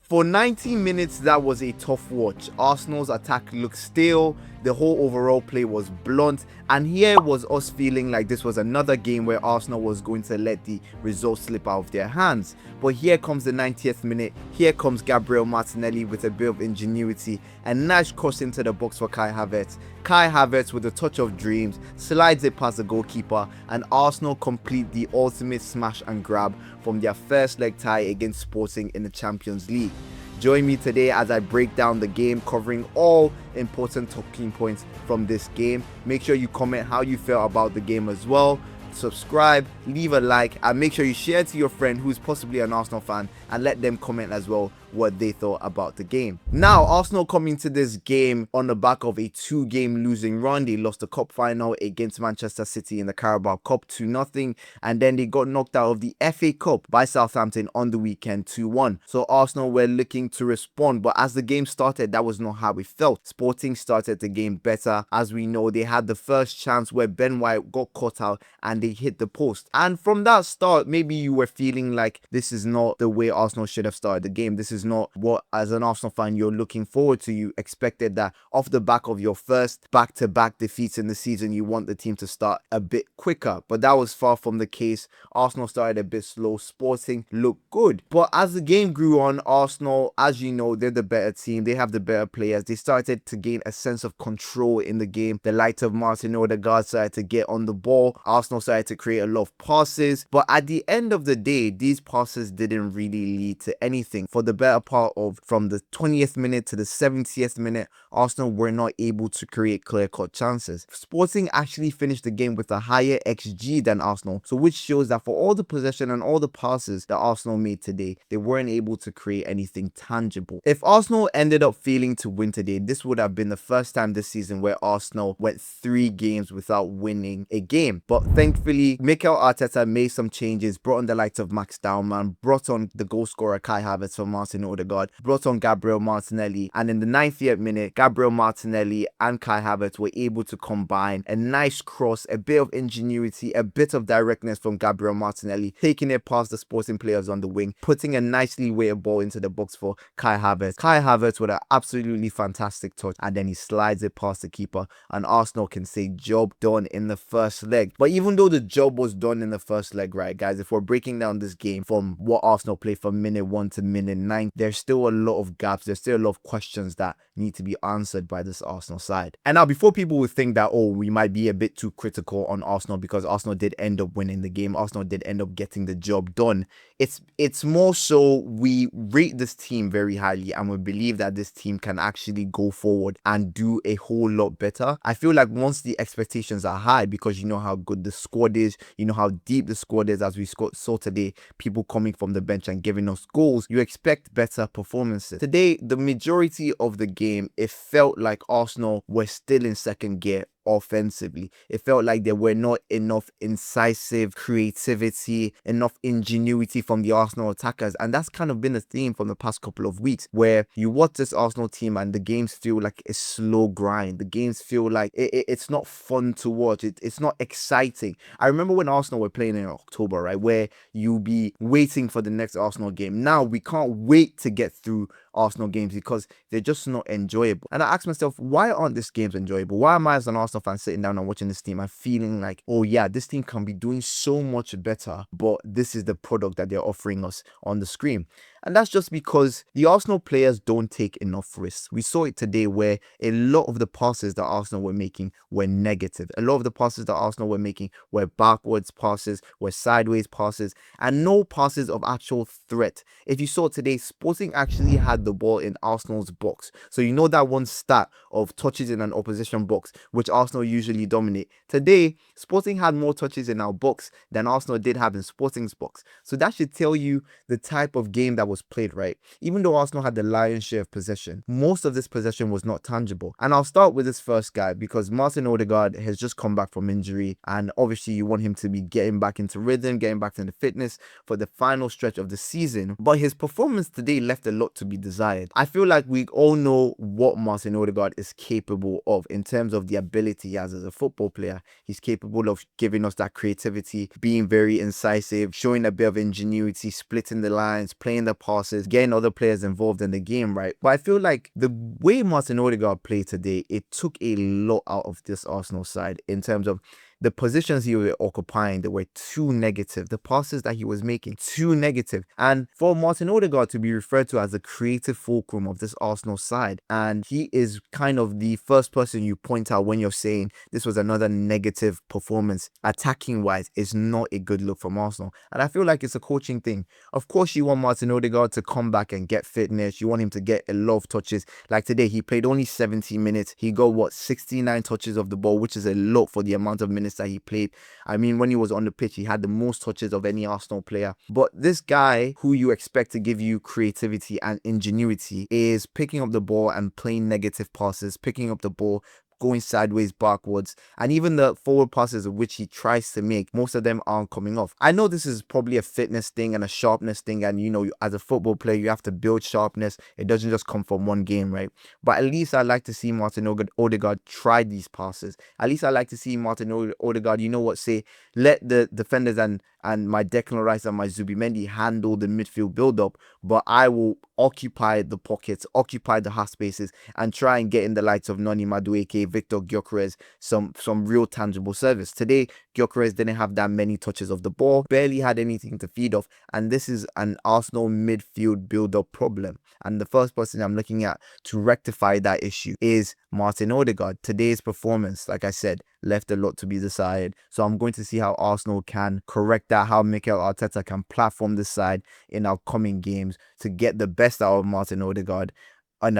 For 90 minutes, that was a tough watch. Arsenal's attack looked stale, the whole overall play was blunt, and here was us feeling like this was another game where Arsenal was going to let the result slip out of their hands. But here comes the 90th minute, here comes Gabriel Martinelli with a bit of ingenuity, and nice cross into the box for Kai Havertz. Kai Havertz, with a touch of dreams, slides it past the goalkeeper, and Arsenal complete the ultimate smash and grab from their first leg tie against Sporting in the Champions League. Join me today as I break down the game, covering all important talking points from this game. Make sure you comment how you felt about the game as well. Subscribe, leave a like, and make sure you share to your friend who's possibly an Arsenal fan and let them comment as well what they thought about the game. Now, Arsenal coming to this game on the back of a 2-game losing run. They lost the cup final against Manchester City in the Carabao Cup 2-0, and then they got knocked out of the FA Cup by Southampton on the weekend 2-1. So Arsenal were looking to respond, but as the game started, that was not how it felt. Sporting started the game better. As we know, they had the first chance where Ben White got caught out and they hit the post. And from that start, maybe you were feeling like this is not the way Arsenal should have started the game. This is not what, as an Arsenal fan, you're looking forward to. You expected that off the back of your first back-to-back defeats in the season, you want the team to start a bit quicker. But that was far from the case. Arsenal started a bit slow. Sporting looked good. But as the game grew on, Arsenal, as you know, they're the better team. They have the better players. They started to gain a sense of control in the game. The likes of Martin Odegaard started to get on the ball. Arsenal started to create a lot of passes. But at the end of the day, these passes didn't really lead to anything. For the better part of from the 20th minute to the 70th minute, Arsenal were not able to create clear-cut chances. Sporting actually finished the game with a higher XG than Arsenal, so which shows that for all the possession and all the passes that Arsenal made today, they weren't able to create anything tangible. If Arsenal ended up failing to win today, this would have been the first time this season where Arsenal went 3 games without winning a game. But thankfully, Mikel Arteta made some changes, brought on the likes of Max Daumann, brought on the goal scorer Kai Havertz for Martin Odegaard, brought on Gabriel Martinelli, and in the 90th minute, Gabriel Martinelli and Kai Havertz were able to combine a nice cross, a bit of ingenuity, a bit of directness from Gabriel Martinelli, taking it past the Sporting players on the wing, putting a nicely weighted ball into the box for Kai Havertz. Kai Havertz with an absolutely fantastic touch, and then he slides it past the keeper, and Arsenal can say job done in the first leg. But even though the job was done in the first leg, right guys, if we're breaking down this game from what Arsenal played from minute 1 to minute 9, there's still a lot of gaps, there's still a lot of questions that need to be answered by this Arsenal side. And now, before people would think that, oh, we might be a bit too critical on Arsenal because Arsenal did end up winning the game, Arsenal did end up getting the job done, it's more so we rate this team very highly and we believe that this team can actually go forward and do a whole lot better. I feel like once the expectations are high, because you know how good the squad is, you know how deep the squad is, as we saw today, people coming from the bench and giving us goals, you expect better performances. Today, the majority of the game, it felt like Arsenal were still in second gear offensively. It felt like there were not enough incisive creativity, enough ingenuity from the Arsenal attackers, and that's kind of been a theme from the past couple of weeks, where you watch this Arsenal team and the games feel like a slow grind. The games feel like it's not fun to watch. It's not exciting. I remember when Arsenal were playing in October, right, where you'll be waiting for the next Arsenal game. Now we can't wait to get through Arsenal games because they're just not enjoyable. And I asked myself, why aren't these games enjoyable? Why am I, as an Arsenal fan, sitting down and watching this team and feeling like, oh yeah, this team can be doing so much better, but this is the product that they're offering us on the screen? And that's just because the Arsenal players don't take enough risks. We saw it today where a lot of the passes that Arsenal were making were negative. A lot of the passes that Arsenal were making were backwards passes, were sideways passes, and no passes of actual threat. If you saw today, Sporting actually had the ball in Arsenal's box. So you know that one stat of touches in an opposition box, which Arsenal usually dominate. Today, Sporting had more touches in our box than Arsenal did have in Sporting's box. So that should tell you the type of game that was played, right? Even though Arsenal had the lion's share of possession, most of this possession was not tangible. And I'll start with this first guy because Martin Odegaard has just come back from injury, and obviously you want him to be getting back into rhythm, getting back into fitness for the final stretch of the season. But his performance today left a lot to be desired. desired. I feel like we all know what Martin Odegaard is capable of in terms of the ability he has as a football player. He's capable of giving us that creativity, being very incisive, showing a bit of ingenuity, splitting the lines, playing the passes, getting other players involved in the game, right? But I feel like the way Martin Odegaard played today, it took a lot out of this Arsenal side in terms of the positions he was occupying. They were too negative. The passes that he was making, too negative. And for Martin Odegaard to be referred to as the creative fulcrum of this Arsenal side, and he is kind of the first person you point out when you're saying this was another negative performance, attacking wise, is not a good look from Arsenal. And I feel like it's a coaching thing. Of course, you want Martin Odegaard to come back and get fitness. You want him to get a lot of touches. Like today, he played only 70 minutes. He got, 69 touches of the ball, which is a lot for the amount of minutes that he played. I mean, when he was on the pitch, he had the most touches of any Arsenal player. But this guy, who you expect to give you creativity and ingenuity, is picking up the ball and playing negative passes, picking up the ball, going sideways, backwards, and even the forward passes of which he tries to make, most of them aren't coming off. I know this is probably a fitness thing and a sharpness thing, and as a football player, you have to build sharpness. It doesn't just come from one game, right? But at least I like to see Martin Odegaard try these passes. At least I like to see Martin Odegaard, say, let the defenders and my Declan Rice and my Zubimendi handle the midfield build-up, but I will occupy the pockets, occupy the half spaces, and try and get in the likes of Noni Madueke, Victor Gyökeres some real tangible service. Today, Gyökeres didn't have that many touches of the ball, barely had anything to feed off, and this is an Arsenal midfield build-up problem. And the first person I'm looking at to rectify that issue is Martin Odegaard. Today's performance, like I said, left a lot to be desired. So I'm going to see how Arsenal can correct that, how Mikel Arteta can platform this side in our coming games to get the best out of Martin Odegaard in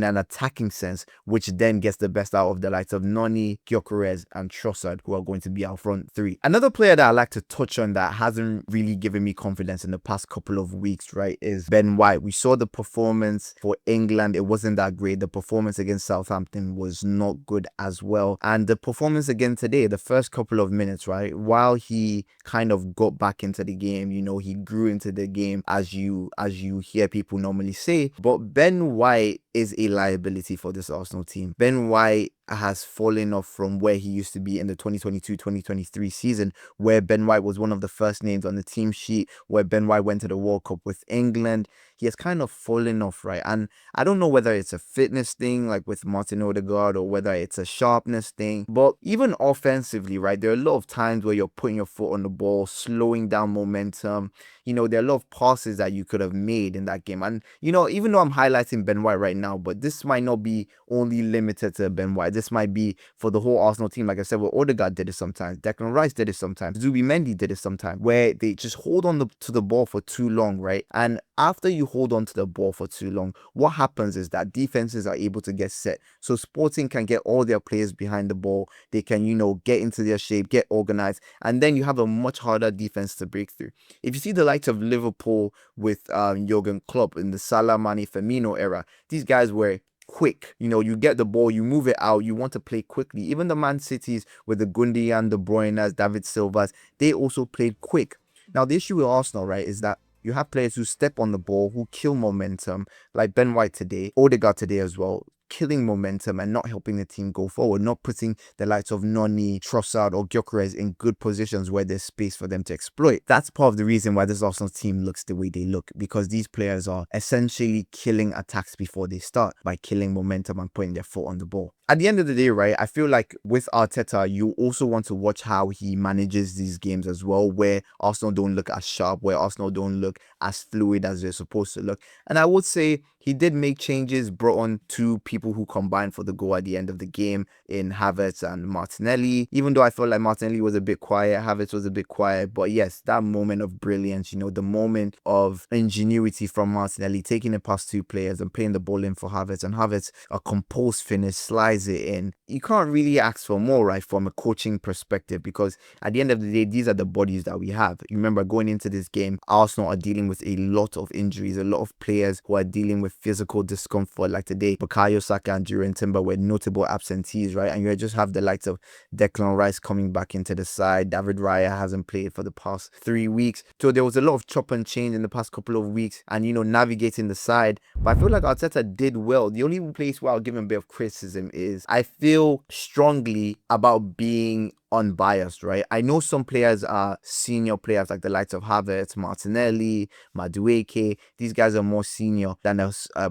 an attacking sense, which then gets the best out of the likes of Noni, Gyökeres, and Trossard, who are going to be our front three. Another player that I like to touch on that hasn't really given me confidence in the past couple of weeks, right, is Ben White. We saw the performance for England. It wasn't that great. The performance against Southampton was not good as well. And the performance again today, the first couple of minutes, right, while he kind of got back into the game, he grew into the game, as you hear people normally say. But Ben White is a liability for this Arsenal team. Ben White has fallen off from where he used to be in the 2022-2023 season, where Ben White was one of the first names on the team sheet, where Ben White went to the World Cup with England. He has kind of fallen off, right? And I don't know whether it's a fitness thing, like with Martin Odegaard, or whether it's a sharpness thing. But even offensively, right, there are a lot of times where you're putting your foot on the ball, slowing down momentum. There are a lot of passes that you could have made in that game. And, even though I'm highlighting Ben White right now, but this might not be only limited to Ben White. This might be for the whole Arsenal team. Like I said, where Odegaard did it sometimes, Declan Rice did it sometimes, Zubimendi did it sometimes, where they just hold on to the ball for too long, right? And after you hold on to the ball for too long, what happens is that defenses are able to get set. So Sporting can get all their players behind the ball. They can, get into their shape, get organized, and then you have a much harder defense to break through. If you see the likes of Liverpool with Jurgen Klopp in the Salah, Mane, Firmino era, these guys were quick. You get the ball, you move it out, you want to play quickly. Even the Man Cities with the Gundogan, De Bruyne, David Silvas, they also played quick. Now, the issue with Arsenal, right, is that you have players who step on the ball, who kill momentum, like Ben White today, Odegaard today as well, killing momentum and not helping the team go forward, not putting the likes of Noni, Trossard, or Gyökeres in good positions where there's space for them to exploit. That's part of the reason why this Arsenal team looks the way they look, because these players are essentially killing attacks before they start by killing momentum and putting their foot on the ball. At the end of the day, right, I feel like with Arteta, you also want to watch how he manages these games as well, where Arsenal don't look as sharp, where Arsenal don't look as fluid as they're supposed to look. And I would say he did make changes, brought on two people who combined for the goal at the end of the game in Havertz and Martinelli. Even though I felt like Martinelli was a bit quiet, Havertz was a bit quiet. But yes, that moment of brilliance, the moment of ingenuity from Martinelli, taking it past two players and playing the ball in for Havertz. And Havertz, a composed finish, slides ties it in. You can't really ask for more, right, from a coaching perspective, because at the end of the day, these are the bodies that we have. You remember going into this game, Arsenal are dealing with a lot of injuries, a lot of players who are dealing with physical discomfort. Like today, Bukayo Saka and Duran Timber were notable absentees, right? And you just have the likes of Declan Rice coming back into the side. David Raya hasn't played for the past 3 weeks. So there was a lot of chop and change in the past couple of weeks and, navigating the side. But I feel like Arteta did well. The only place where I'll give him a bit of criticism is I feel strongly about being unbiased, right? I know some players are senior players like the likes of Havertz, Martinelli, Madueke. These guys are more senior than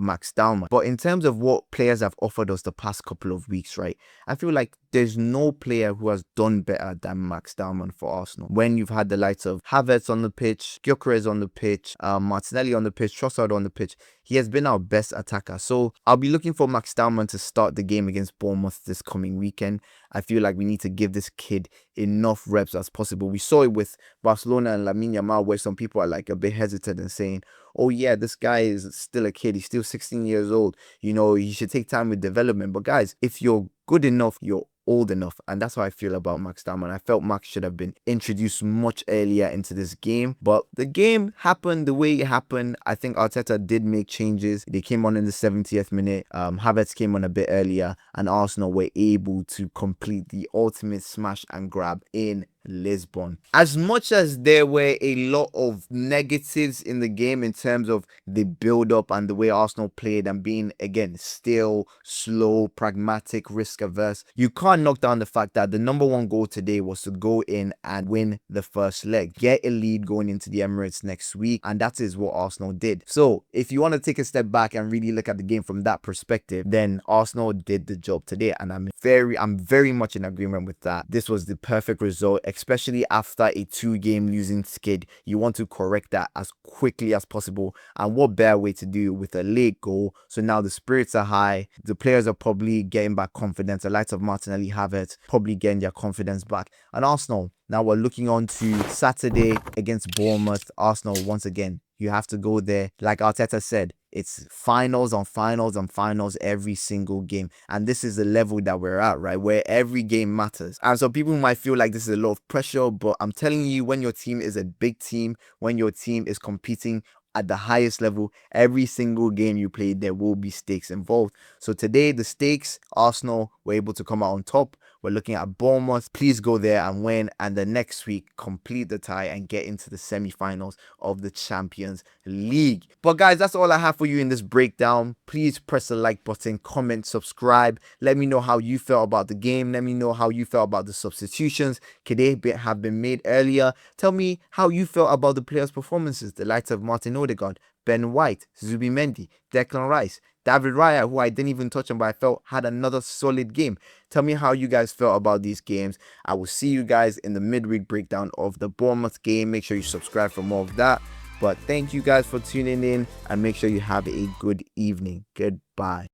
Max Dowman. But in terms of what players have offered us the past couple of weeks, right, I feel like there's no player who has done better than Max Dowman for Arsenal. When you've had the likes of Havertz on the pitch, Gyökeres on the pitch, Martinelli on the pitch, Trossard on the pitch, he has been our best attacker. So I'll be looking for Max Dowman to start the game against Bournemouth this coming weekend. I feel like we need to give this kid enough reps as possible. We saw it with Barcelona and Lamine Yamal, where some people are like a bit hesitant and saying, oh yeah, this guy is still a kid. He's still 16 years old. He should take time with development. But guys, if you're good enough, you're old enough. And that's how I feel about Max Dowman. I felt Max should have been introduced much earlier into this game. But the game happened the way it happened. I think Arteta did make changes. They came on in the 70th minute. Havertz came on a bit earlier. And Arsenal were able to complete the ultimate smash and grab in Lisbon. As much as there were a lot of negatives in the game in terms of the build-up and the way Arsenal played and being, again, still slow, pragmatic, risk-averse, you can't knock down the fact that the number one goal today was to go in and win the first leg, get a lead going into the Emirates next week, and that is what Arsenal did. So if you want to take a step back and really look at the game from that perspective, then Arsenal did the job today, and I'm very much in agreement with that. This was the perfect result, especially after a 2-game losing skid. You want to correct that as quickly as possible, and what better way to do with a late goal? So now the spirits are high, the players are probably getting back confidence. The likes of Martinelli, Havertz probably getting their confidence back, and Arsenal, now we're looking on to Saturday against Bournemouth. Arsenal, once again, you have to go there. Like Arteta said, it's finals on finals on finals every single game. And this is the level that we're at, right? Where every game matters. And so people might feel like this is a lot of pressure, but I'm telling you, when your team is a big team, when your team is competing at the highest level, every single game you play, there will be stakes involved. So today, the stakes, Arsenal were able to come out on top. We're looking at Bournemouth. Please go there and win. And the next week, complete the tie and get into the semi-finals of the Champions League. But guys, that's all I have for you in this breakdown. Please press the like button, comment, subscribe. Let me know how you felt about the game. Let me know how you felt about the substitutions. Could they have been made earlier? Tell me how you felt about the players' performances. The likes of Martin Odegaard, Ben White, Zubimendi, Declan Rice, David Raya, who I didn't even touch on, but I felt had another solid game. Tell me how you guys felt about these games. I will see you guys in the midweek breakdown of the Bournemouth game. Make sure you subscribe for more of that. But thank you guys for tuning in, and make sure you have a good evening. Goodbye.